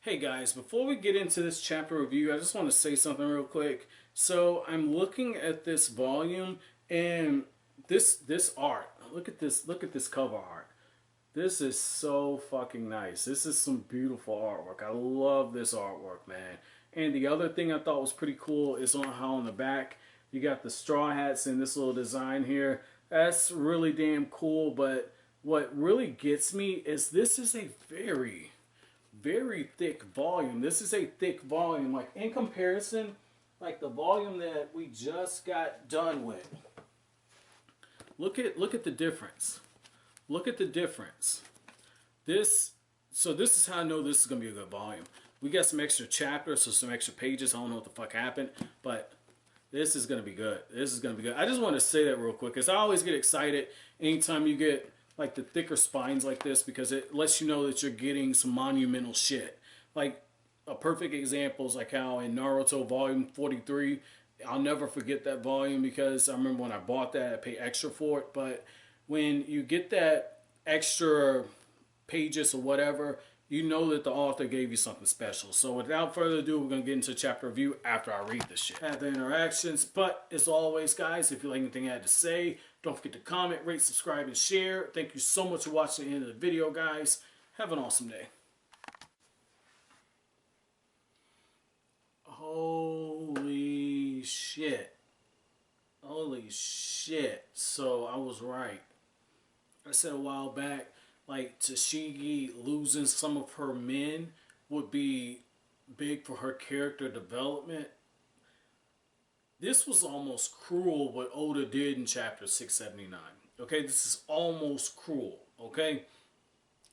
Hey guys, before we get into this chapter review, I just want to say something real quick. So I'm looking at this volume and this art. Look at this cover art. This is so fucking nice. This is some beautiful artwork. I love this artwork, man. And the other thing I thought was pretty cool is on how on the back you got the straw hats and this little design here. That's really damn cool, but what really gets me is this is a very thick volume. This is a thick volume, like in comparison, like the volume that we just got done with. Look at the difference. Look at the difference. This is how I know this is gonna be a good volume. We got some extra chapters, so some extra pages. I don't know what the fuck happened, but this is gonna be good. This is gonna be good. I just want to say that real quick because I always get excited anytime you get like the thicker spines like this, because it lets you know that you're getting some monumental shit. Like a perfect example is like how in Naruto volume 43, I'll never forget that volume because I remember when I bought that I paid extra for it. But when you get that extra pages or whatever, you know that the author gave you something special. So without further ado, we're going to get into chapter review after I read this shit. Have the interactions, but as always, guys, if you like anything I had to say, don't forget to comment, rate, subscribe, and share. Thank you so much for watching the end of the video, guys. Have an awesome day. Holy shit. Holy shit. So I was right. I said a while back, like Tashigi losing some of her men would be big for her character development. This was almost cruel what Oda did in chapter 679. Okay, this is almost cruel. Okay,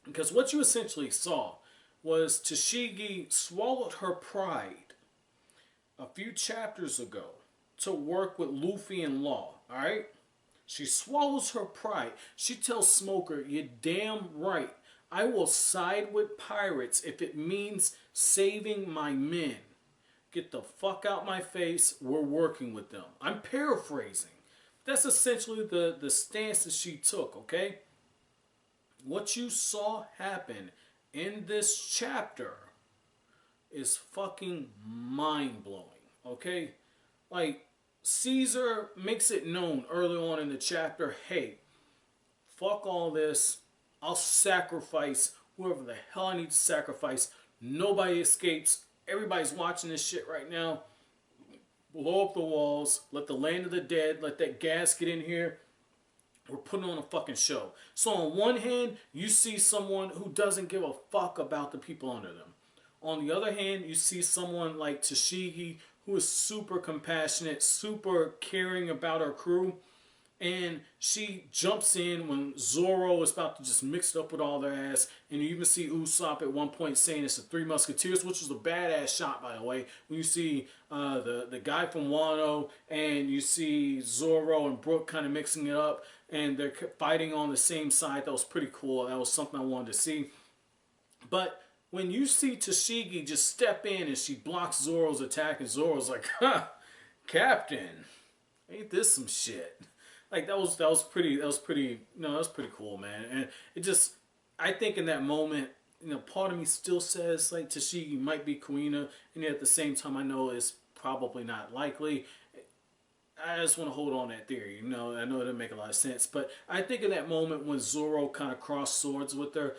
because what you essentially saw was Tashigi swallowed her pride a few chapters ago to work with Luffy and Law. All right. She swallows her pride. She tells Smoker, "You're damn right. I will side with pirates if it means saving my men. Get the fuck out my face. We're working with them." I'm paraphrasing. That's essentially the stance that she took, okay? What you saw happen in this chapter is fucking mind-blowing, okay? Like, Caesar makes it known early on in the chapter, hey, fuck all this. I'll sacrifice whoever the hell I need to sacrifice. Nobody escapes. Everybody's watching this shit right now. Blow up the walls. Let the land of the dead. Let that gas get in here. We're putting on a fucking show. So on one hand, you see someone who doesn't give a fuck about the people under them. On the other hand, you see someone like Tashigi, who is super compassionate, super caring about her crew. And she jumps in when Zoro is about to just mix it up with all their ass. And you even see Usopp at one point saying it's the Three Musketeers, which was a badass shot, by the way. When you see the guy from Wano and you see Zoro and Brook kind of mixing it up. And they're fighting on the same side. That was pretty cool. That was something I wanted to see. But when you see Tashigi just step in and she blocks Zoro's attack, and Zoro's like, "Huh, Captain, ain't this some shit?" Like that was pretty cool, man. And it just, I think in that moment, you know, part of me still says like Tashigi might be Kuina, and yet at the same time I know it's probably not likely. I just want to hold on that theory, you know. I know it doesn't make a lot of sense, but I think in that moment when Zoro kind of crossed swords with her,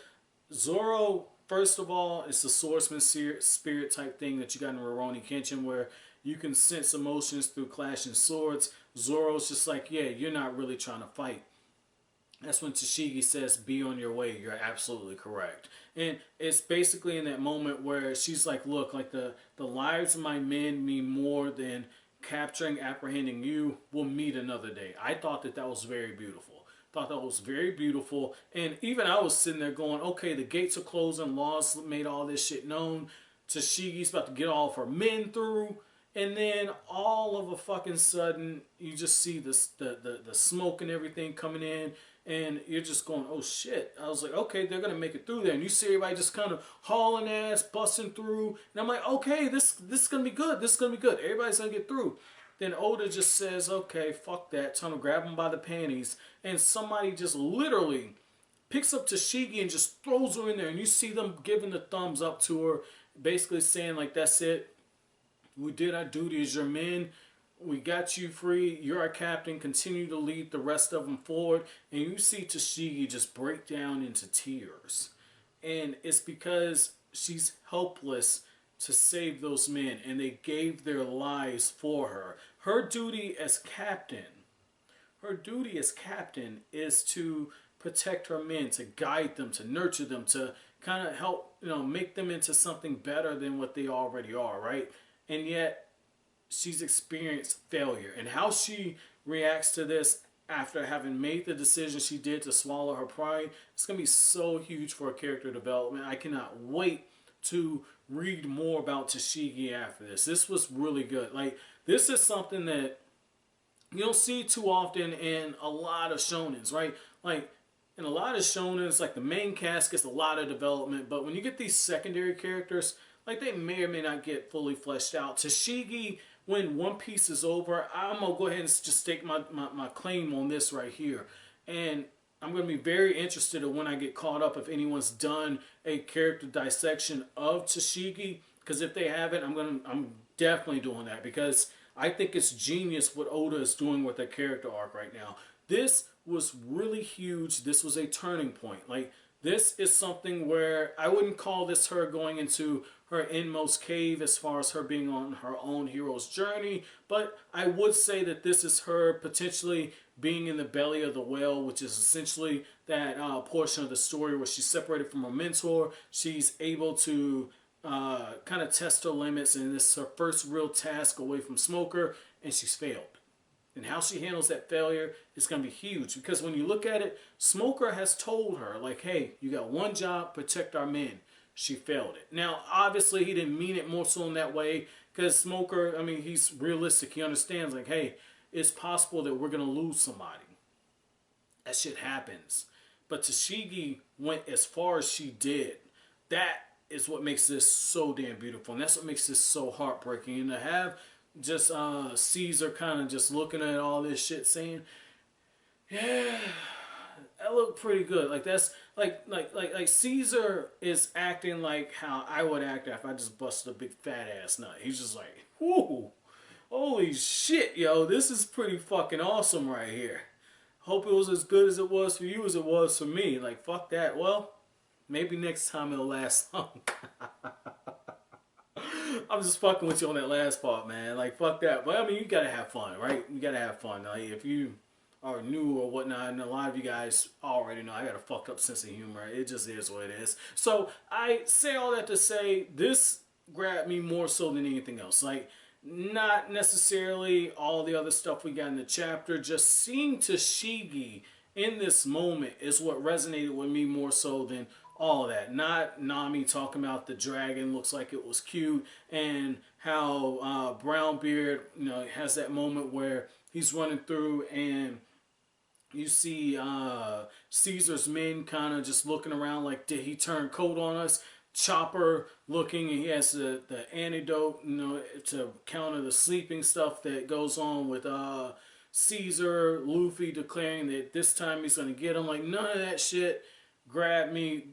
Zoro, first of all, it's the swordsman spirit type thing that you got in Rurouni Kenshin, where you can sense emotions through clashing swords. Zoro's just like, yeah, you're not really trying to fight. That's when Tashigi says, "Be on your way." You're absolutely correct. And it's basically in that moment where she's like, look, like the lives of my men mean more than capturing, apprehending you. We'll meet another day. I thought that was very beautiful. Thought that was very beautiful. And even I was sitting there going, okay, the gates are closing. Law's made all this shit known. Tashigi's about to get all of her men through. And then all of a fucking sudden, you just see the smoke and everything coming in. And you're just going, oh shit. I was like, okay, they're going to make it through there. And you see everybody just kind of hauling ass, busting through. And I'm like, okay, this is going to be good. This is going to be good. Everybody's going to get through. Then Oda just says, okay, fuck that. Time to grab him by the panties. And somebody just literally picks up Tashigi and just throws her in there. And you see them giving the thumbs up to her. basically saying like, that's it. We did our duty as your men. We got you free. You're our captain. Continue to lead the rest of them forward. And you see Tashigi just break down into tears. And it's because she's helpless to save those men. And they gave their lives for her. Her duty as captain is to protect her men, to guide them, to nurture them, to kind of help, make them into something better than what they already are, right? And yet she's experienced failure, and how she reacts to this after having made the decision she did to swallow her pride, it's going to be so huge for her character development. I cannot wait to read more about Tashigi after this. This was really good. Like, this is something that you don't see too often in a lot of shonens, right? Like, in a lot of shonens, like, the main cast gets a lot of development, but when you get these secondary characters, like, they may or may not get fully fleshed out. Tashigi, when One Piece is over, I'm going to go ahead and just stake my claim on this right here. And I'm going to be very interested in when I get caught up if anyone's done a character dissection of Tashigi. Because if they haven't, I'm definitely doing that. Because I think it's genius what Oda is doing with their character arc right now. This was really huge. This was a turning point. Like, this is something where I wouldn't call this her going into her inmost cave as far as her being on her own hero's journey, but I would say that this is her potentially being in the belly of the whale, which is essentially that portion of the story where she's separated from her mentor. She's able to kind of test her limits, and this is her first real task away from Smoker, and she's failed. And how she handles that failure is going to be huge, because when you look at it, Smoker has told her, like, hey, you got one job, protect our men. She failed it. Now, obviously, he didn't mean it more so in that way, because Smoker, I mean, he's realistic. He understands, like, hey, it's possible that we're going to lose somebody. That shit happens. But Tashigi went as far as she did. That is what makes this so damn beautiful. And that's what makes this so heartbreaking. And to have just Caesar kind of just looking at all this shit saying, yeah, that looked pretty good. Like, that's like Caesar is acting like how I would act if I just busted a big fat ass nut. He's just like, whoo, holy shit, yo, this is pretty fucking awesome right here. Hope it was as good as it was for you as it was for me. Like, fuck that. Well, maybe next time it'll last long. I'm just fucking with you on that last part, man. Like, fuck that. But, I mean, you gotta have fun, right? You gotta have fun. Like, if you are new or whatnot, and a lot of you guys already know I got a fucked up sense of humor. It just is what it is. So, I say all that to say, this grabbed me more so than anything else. Like, not necessarily all the other stuff we got in the chapter. Just seeing Tashigi in this moment is what resonated with me more so than all of that. Not Nami talking about the dragon looks like it was cute, and how Brownbeard, has that moment where he's running through and you see Caesar's men kind of just looking around like, did he turn cold on us? Chopper looking, and he has the antidote, to counter the sleeping stuff that goes on with Caesar. Luffy declaring that this time he's going to get him. Like, none of that shit grabbed me.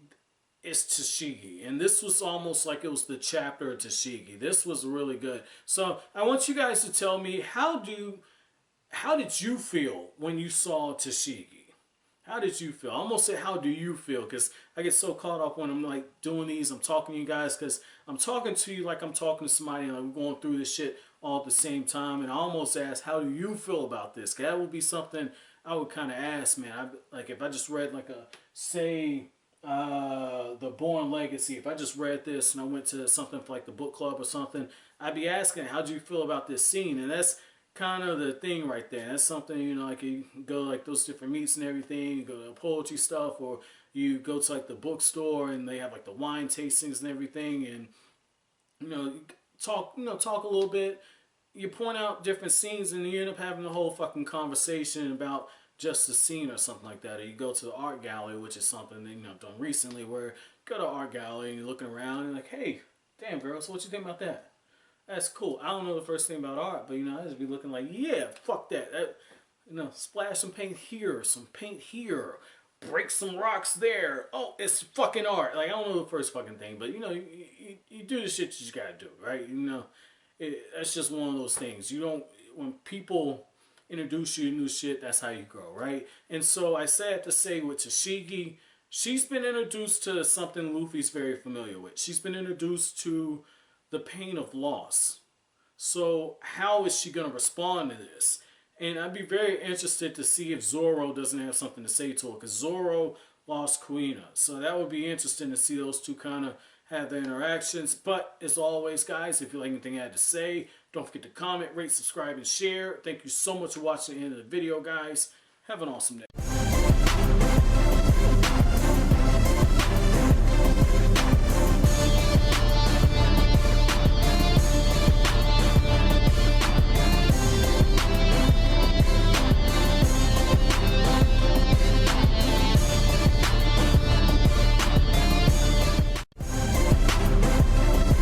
It's Tashigi. And this was almost like it was the chapter of Tashigi. This was really good. So I want you guys to tell me, how did you feel when you saw Tashigi? How did you feel? I almost said, how do you feel? Because I get so caught up when I'm like doing these. I'm talking to you guys because I'm talking to you like I'm talking to somebody, and I'm going through this shit all at the same time. And I almost asked, how do you feel about this? Because that would be something I would kind of ask, man. Like, if I just read like The Born Legacy, if I just read this and I went to something for like the book club or something, I'd be asking, how do you feel about this scene? And that's kind of the thing right there. That's something, like you go like those different meets and everything, you go to poetry stuff, or you go to like the bookstore and they have like the wine tastings and everything, and talk a little bit. You point out different scenes and you end up having a whole fucking conversation about just the scene or something like that. Or you go to the art gallery, which is something that I've done recently, where you go to art gallery and you're looking around and you're like, hey, damn girl, so what you think about that? That's cool. I don't know the first thing about art, but I just be looking like, yeah, fuck that. Splash some paint here, some paint here, break some rocks there. Oh, it's fucking art. Like, I don't know the first fucking thing, but you know, you do the shit you gotta do, right? You know, that's just one of those things. You don't, when people introduce you to new shit, that's how you grow, right? And so I said to say with Tashigi, she's been introduced to something Luffy's very familiar with. She's been introduced to the pain of loss. So how is she going to respond to this? And I'd be very interested to see if Zoro doesn't have something to say to her, because Zoro lost Kuina. So that would be interesting to see those two kind of have their interactions. But as always, guys, if you like anything I had to say, don't forget to comment, rate, subscribe, and share. Thank you so much for watching the end of the video, guys. Have an awesome day.